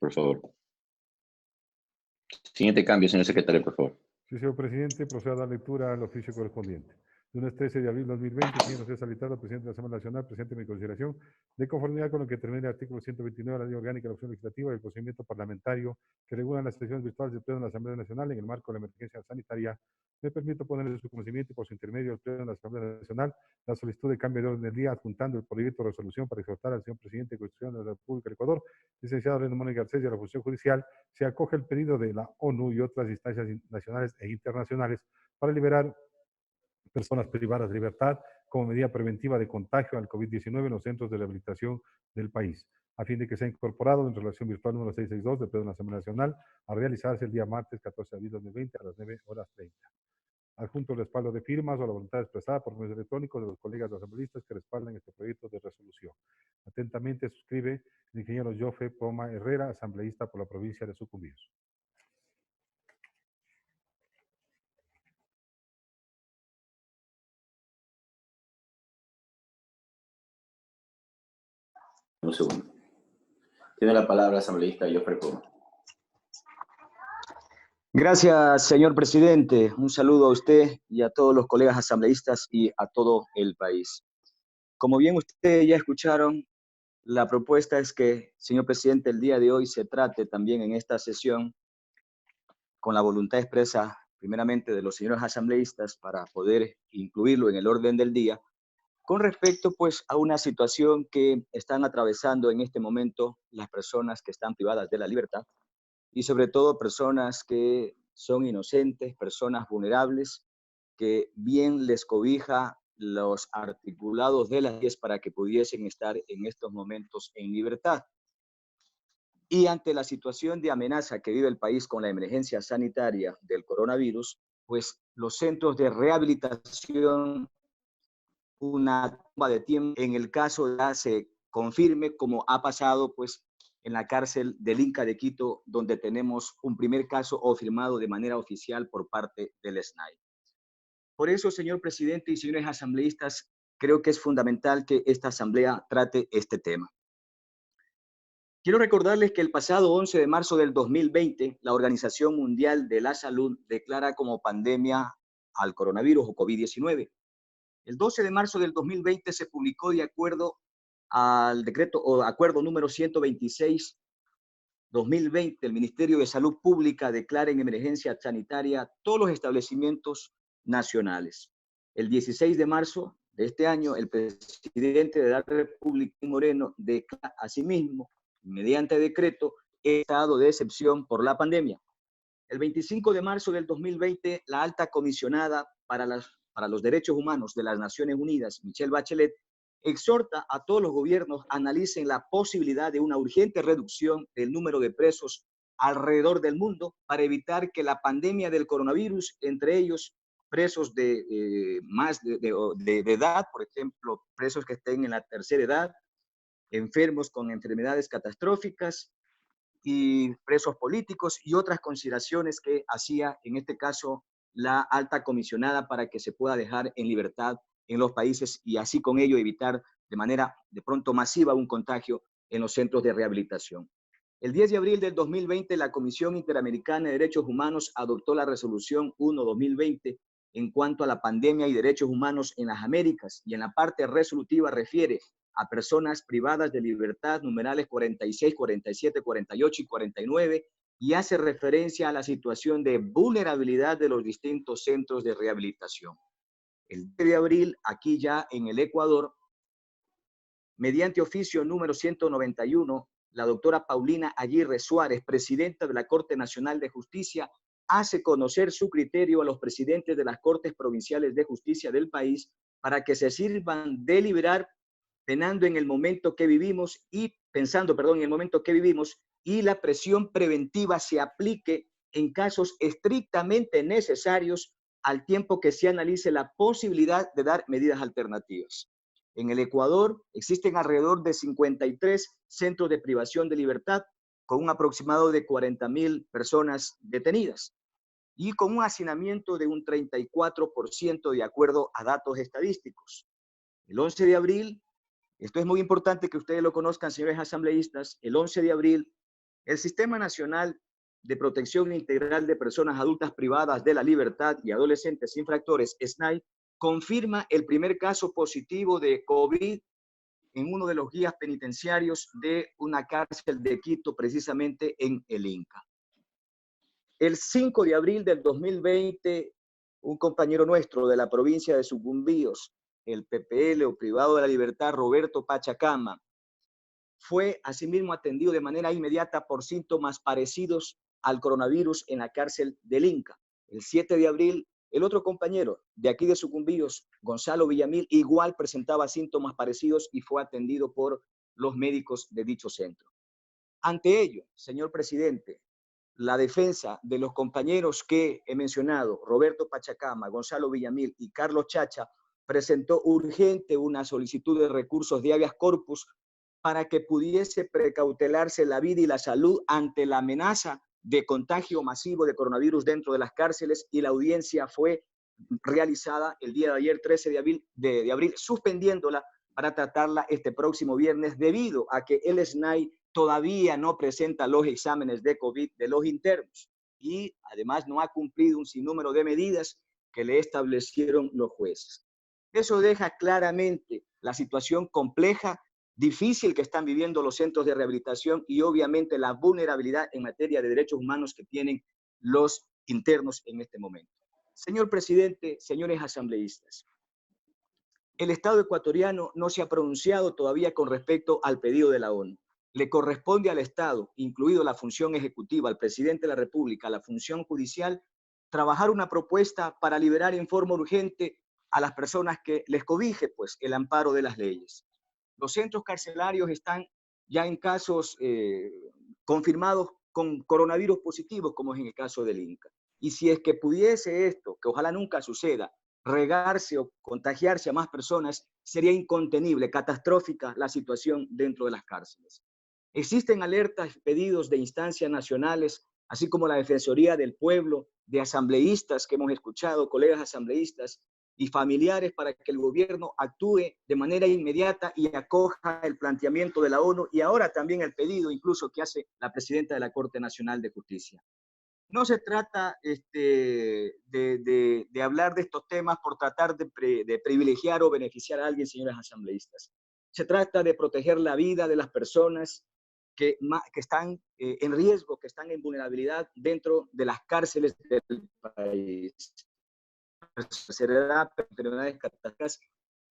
por favor. Siguiente cambio, señor secretario, por favor. Sí, señor presidente, procedo a dar lectura al oficio correspondiente. Lunes 13 de abril de 2020, señor José Salitardo, presidente de la Asamblea Nacional, presente mi consideración, de conformidad con lo que determina el artículo 129 de la Ley Orgánica de la Opción Legislativa y el procedimiento parlamentario que regula las sesiones virtuales del Pleno de la Asamblea Nacional en el marco de la emergencia sanitaria, me permito poner en su conocimiento y por su intermedio al Pleno de la Asamblea Nacional la solicitud de cambio de orden del día, adjuntando el proyecto de resolución para exhortar al señor presidente de Constitución de la República del Ecuador, licenciado René Mónica Garcés, y a la función judicial, se acoge el pedido de la ONU y otras instancias nacionales e internacionales para liberar personas privadas de libertad como medida preventiva de contagio al COVID-19 en los centros de rehabilitación del país, a fin de que sea incorporado en relación virtual número 662 del Pleno de la Asamblea Nacional a realizarse el día martes 14 de abril de 2020 a las 9:30. Adjunto el respaldo de firmas o la voluntad expresada por medios electrónicos de los colegas asambleístas que respaldan este proyecto de resolución. Atentamente suscribe el ingeniero Jofe Poma Herrera, asambleísta por la provincia de Sucumbíos. Un segundo. Tiene la palabra el asambleísta Joffrey Poma. Gracias, señor presidente. Un saludo a usted y a todos los colegas asambleístas y a todo el país. Como bien ustedes ya escucharon, la propuesta es que, señor presidente, el día de hoy se trate también en esta sesión con la voluntad expresa primeramente de los señores asambleístas para poder incluirlo en el orden del día, con respecto pues a una situación que están atravesando en este momento las personas que están privadas de la libertad y sobre todo personas que son inocentes, personas vulnerables, que bien les cobija los articulados de las leyes para que pudiesen estar en estos momentos en libertad. Y ante la situación de amenaza que vive el país con la emergencia sanitaria del coronavirus, pues los centros de rehabilitación, una toma de tiempo en el caso ya se confirme, como ha pasado pues en la cárcel del Inca de Quito, donde tenemos un primer caso confirmado de manera oficial por parte del SNAI. Por eso, señor presidente y señores asambleístas, creo que es fundamental que esta asamblea trate este tema. Quiero recordarles que el pasado 11 de marzo del 2020, la Organización Mundial de la Salud declara como pandemia al coronavirus o COVID-19. El 12 de marzo del 2020 se publicó de acuerdo al decreto o acuerdo número 126-2020, el Ministerio de Salud Pública declara en emergencia sanitaria todos los establecimientos nacionales. El 16 de marzo de este año, el presidente de la República, Moreno, declara asimismo, mediante decreto, estado de excepción por la pandemia. El 25 de marzo del 2020, la alta comisionada para los derechos humanos de las Naciones Unidas, Michelle Bachelet, exhorta a todos los gobiernos a analicen la posibilidad de una urgente reducción del número de presos alrededor del mundo para evitar que la pandemia del coronavirus, entre ellos presos de edad, por ejemplo, presos que estén en la tercera edad, enfermos con enfermedades catastróficas y presos políticos y otras consideraciones que hacía en este caso la alta comisionada para que se pueda dejar en libertad en los países y así con ello evitar de manera de pronto masiva un contagio en los centros de rehabilitación. El 10 de abril del 2020, la Comisión Interamericana de Derechos Humanos adoptó la resolución 1/2020 en cuanto a la pandemia y derechos humanos en las Américas y en la parte resolutiva refiere a personas privadas de libertad, numerales 46, 47, 48 y 49, y hace referencia a la situación de vulnerabilidad de los distintos centros de rehabilitación. El 10 de abril, aquí ya en el Ecuador, mediante oficio número 191, la doctora Paulina Aguirre Suárez, presidenta de la Corte Nacional de Justicia, hace conocer su criterio a los presidentes de las Cortes Provinciales de Justicia del país para que se sirvan de deliberar pensando en el momento que vivimos y la presión preventiva se aplique en casos estrictamente necesarios al tiempo que se analice la posibilidad de dar medidas alternativas. En el Ecuador existen alrededor de 53 centros de privación de libertad con un aproximado de 40.000 personas detenidas y con un hacinamiento de un 34% de acuerdo a datos estadísticos. El 11 de abril, esto es muy importante que ustedes lo conozcan, señores asambleístas, el 11 de abril El Sistema Nacional de Protección Integral de Personas Adultas Privadas de la Libertad y Adolescentes Infractores, SNAI, confirma el primer caso positivo de COVID en uno de los guías penitenciarios de una cárcel de Quito, precisamente en el Inca. El 5 de abril del 2020, un compañero nuestro de la provincia de Sucumbíos, el PPL o privado de la libertad, Roberto Pachacama, fue asimismo atendido de manera inmediata por síntomas parecidos al coronavirus en la cárcel del Inca. El 7 de abril, el otro compañero de aquí de Sucumbíos, Gonzalo Villamil, igual presentaba síntomas parecidos y fue atendido por los médicos de dicho centro. Ante ello, señor presidente, la defensa de los compañeros que he mencionado, Roberto Pachacama, Gonzalo Villamil y Carlos Chacha, presentó urgente una solicitud de recursos de habeas corpus para que pudiese precautelarse la vida y la salud ante la amenaza de contagio masivo de coronavirus dentro de las cárceles, y la audiencia fue realizada el día de ayer, 13 de abril, suspendiéndola para tratarla este próximo viernes debido a que el SNAI todavía no presenta los exámenes de COVID de los internos y además no ha cumplido un sinnúmero de medidas que le establecieron los jueces. Eso deja claramente la situación compleja, difícil que están viviendo los centros de rehabilitación y obviamente la vulnerabilidad en materia de derechos humanos que tienen los internos en este momento. Señor presidente, señores asambleístas, el Estado ecuatoriano no se ha pronunciado todavía con respecto al pedido de la ONU. Le corresponde al Estado, incluido la función ejecutiva, al presidente de la República, la función judicial, trabajar una propuesta para liberar en forma urgente a las personas que les cobije pues, el amparo de las leyes. Los centros carcelarios están ya en casos confirmados con coronavirus positivos, como es en el caso del Inca. Y si es que pudiese esto, que ojalá nunca suceda, regarse o contagiarse a más personas, sería incontenible, catastrófica la situación dentro de las cárceles. Existen alertas, pedidos de instancias nacionales, así como la Defensoría del Pueblo, de asambleístas que hemos escuchado, colegas asambleístas y familiares, para que el gobierno actúe de manera inmediata y acoja el planteamiento de la ONU y ahora también el pedido incluso que hace la presidenta de la Corte Nacional de Justicia. No se trata de hablar de estos temas por tratar de privilegiar o beneficiar a alguien, señores asambleístas. Se trata de proteger la vida de las personas que están en riesgo, que están en vulnerabilidad dentro de las cárceles del país. Enfermedades catastróficas,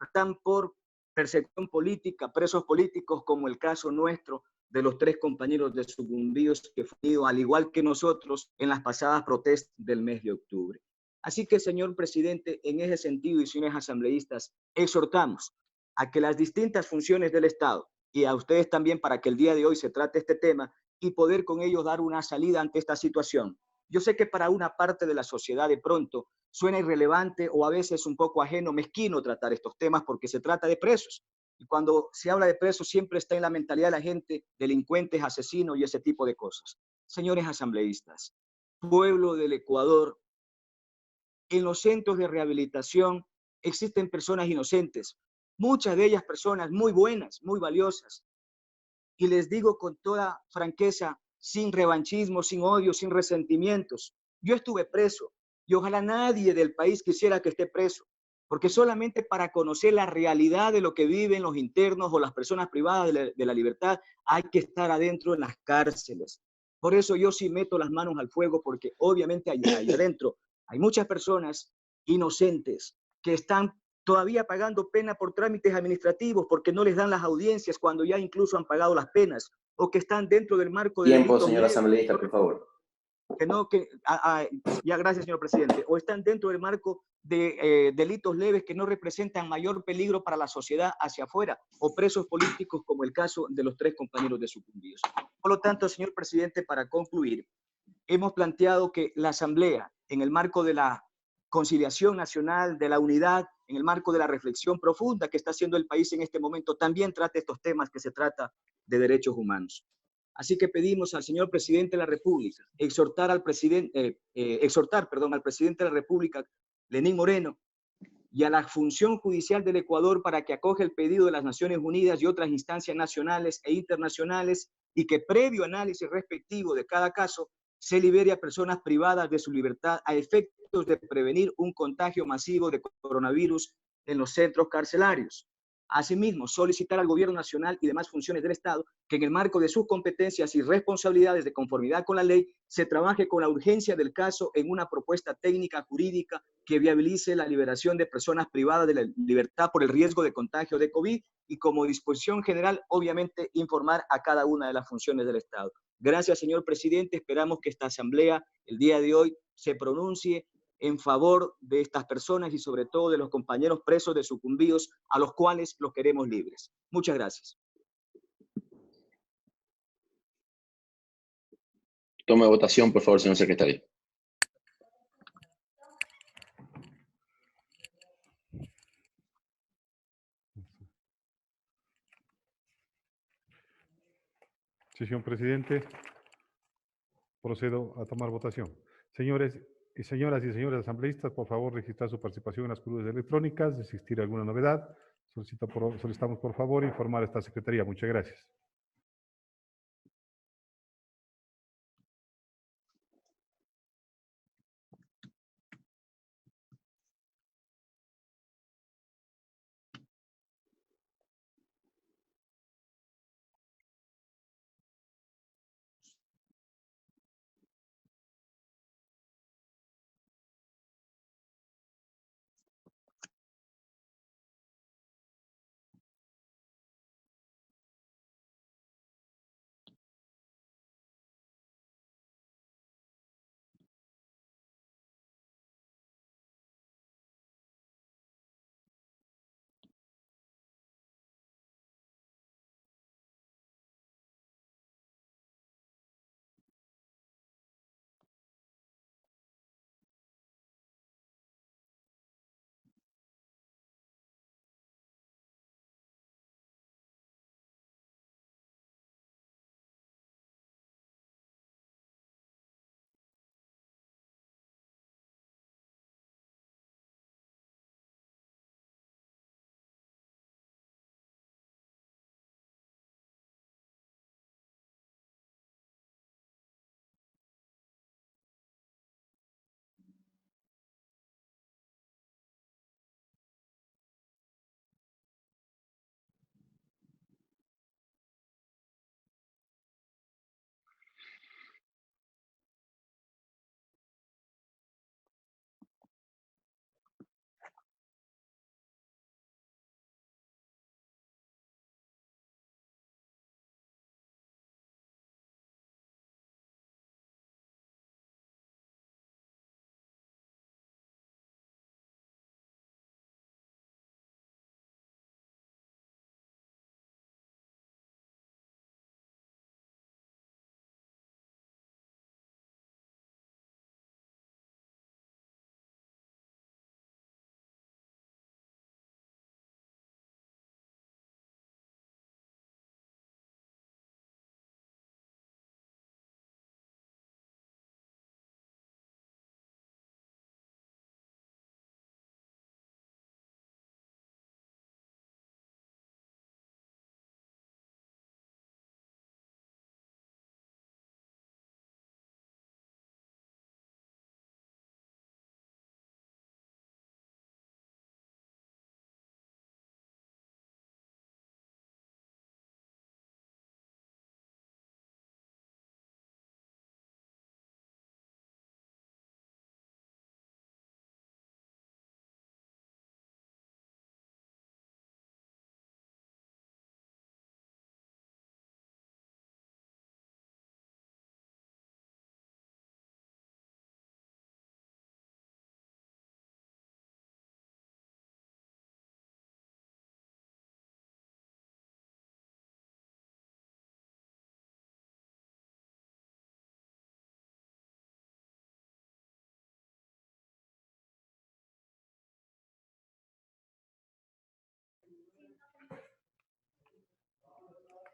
están por persecución política, presos políticos, como el caso nuestro de los 3 compañeros de Sucumbíos que fueron, al igual que nosotros, en las pasadas protestas del mes de octubre. Así que, señor presidente, en ese sentido, y señores asambleístas, exhortamos a que las distintas funciones del Estado, y a ustedes también, para que el día de hoy se trate este tema y poder con ellos dar una salida ante esta situación. Yo sé que para una parte de la sociedad de pronto suena irrelevante o a veces un poco ajeno, mezquino tratar estos temas porque se trata de presos. Y cuando se habla de presos siempre está en la mentalidad de la gente delincuentes, asesinos y ese tipo de cosas. Señores asambleístas, pueblo del Ecuador, en los centros de rehabilitación existen personas inocentes, muchas de ellas personas muy buenas, muy valiosas. Y les digo con toda franqueza, sin revanchismo, sin odio, sin resentimientos, yo estuve preso y ojalá nadie del país quisiera que esté preso, porque solamente para conocer la realidad de lo que viven los internos o las personas privadas de la libertad hay que estar adentro en las cárceles. Por eso yo sí meto las manos al fuego, porque obviamente ahí adentro hay muchas personas inocentes que están todavía pagando pena por trámites administrativos porque no les dan las audiencias cuando ya incluso han pagado las penas, o que están dentro del marco de Tiempo, delitos señor leves, asambleísta, por favor. ya, gracias, señor presidente, o están dentro del marco de delitos leves que no representan mayor peligro para la sociedad hacia afuera, o presos políticos como el caso de los 3 compañeros de Sucumbíos. Por lo tanto, señor presidente, para concluir, hemos planteado que la Asamblea, en el marco de la conciliación nacional, de la unidad, en el marco de la reflexión profunda que está haciendo el país en este momento, también trate estos temas que se trata de derechos humanos. Así que pedimos al señor presidente de la República exhortar al presidente de la República, Lenín Moreno, y a la función judicial del Ecuador para que acoja el pedido de las Naciones Unidas y otras instancias nacionales e internacionales y que previo análisis respectivo de cada caso se libere a personas privadas de su libertad a efectos de prevenir un contagio masivo de coronavirus en los centros carcelarios. Asimismo, solicitar al Gobierno Nacional y demás funciones del Estado que en el marco de sus competencias y responsabilidades de conformidad con la ley se trabaje con la urgencia del caso en una propuesta técnica jurídica que viabilice la liberación de personas privadas de la libertad por el riesgo de contagio de COVID y como disposición general, obviamente, informar a cada una de las funciones del Estado. Gracias, señor presidente. Esperamos que esta asamblea el día de hoy se pronuncie en favor de estas personas y sobre todo de los compañeros presos de sucumbidos a los cuales los queremos libres. Muchas gracias. Tome votación, por favor, señor secretario. Sí, señor presidente. Procedo a tomar votación. Señores y señoras asambleístas, por favor, registrar su participación en las curules electrónicas. Si existir alguna novedad, solicitamos por favor informar a esta secretaría. Muchas gracias.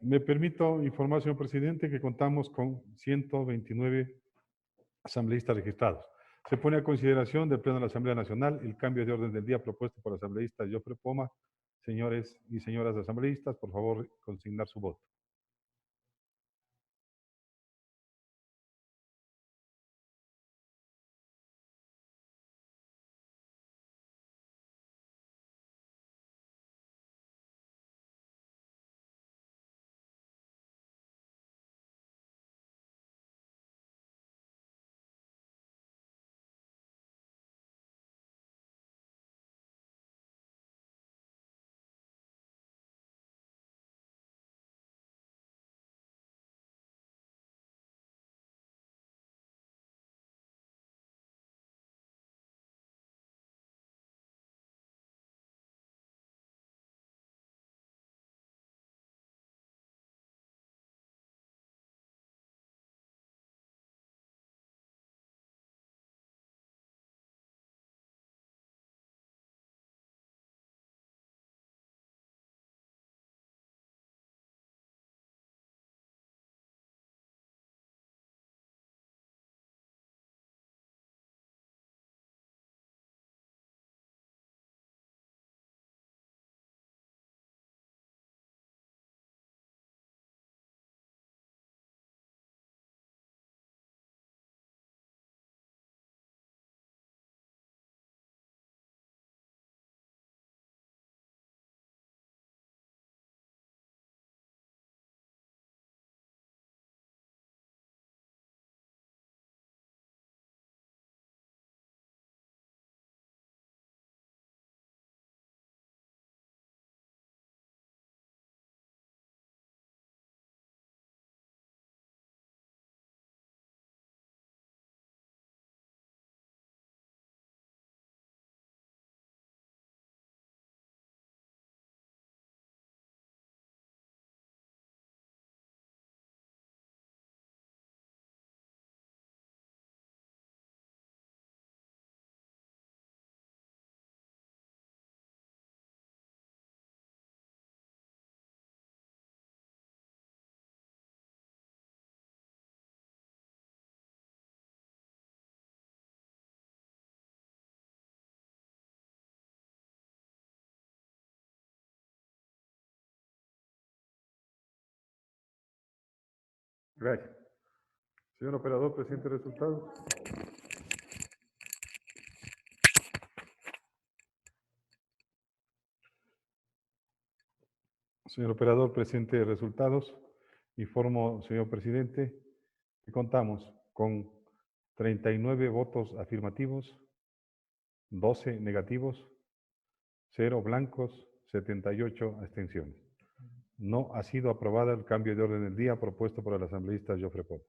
Me permito informar, señor presidente, que contamos con 129 asambleístas registrados. Se pone a consideración del Pleno de la Asamblea Nacional el cambio de orden del día propuesto por el asambleísta Jofre Poma. Señores y señoras asambleístas, por favor, consignar su voto. Gracias. Señor operador, presente el resultado. Señor operador, presente resultados. Informo, señor presidente, que contamos con 39 votos afirmativos, 12 negativos, 0 blancos, 78 abstenciones. No ha sido aprobado el cambio de orden del día propuesto por el asambleísta Jofre Pop.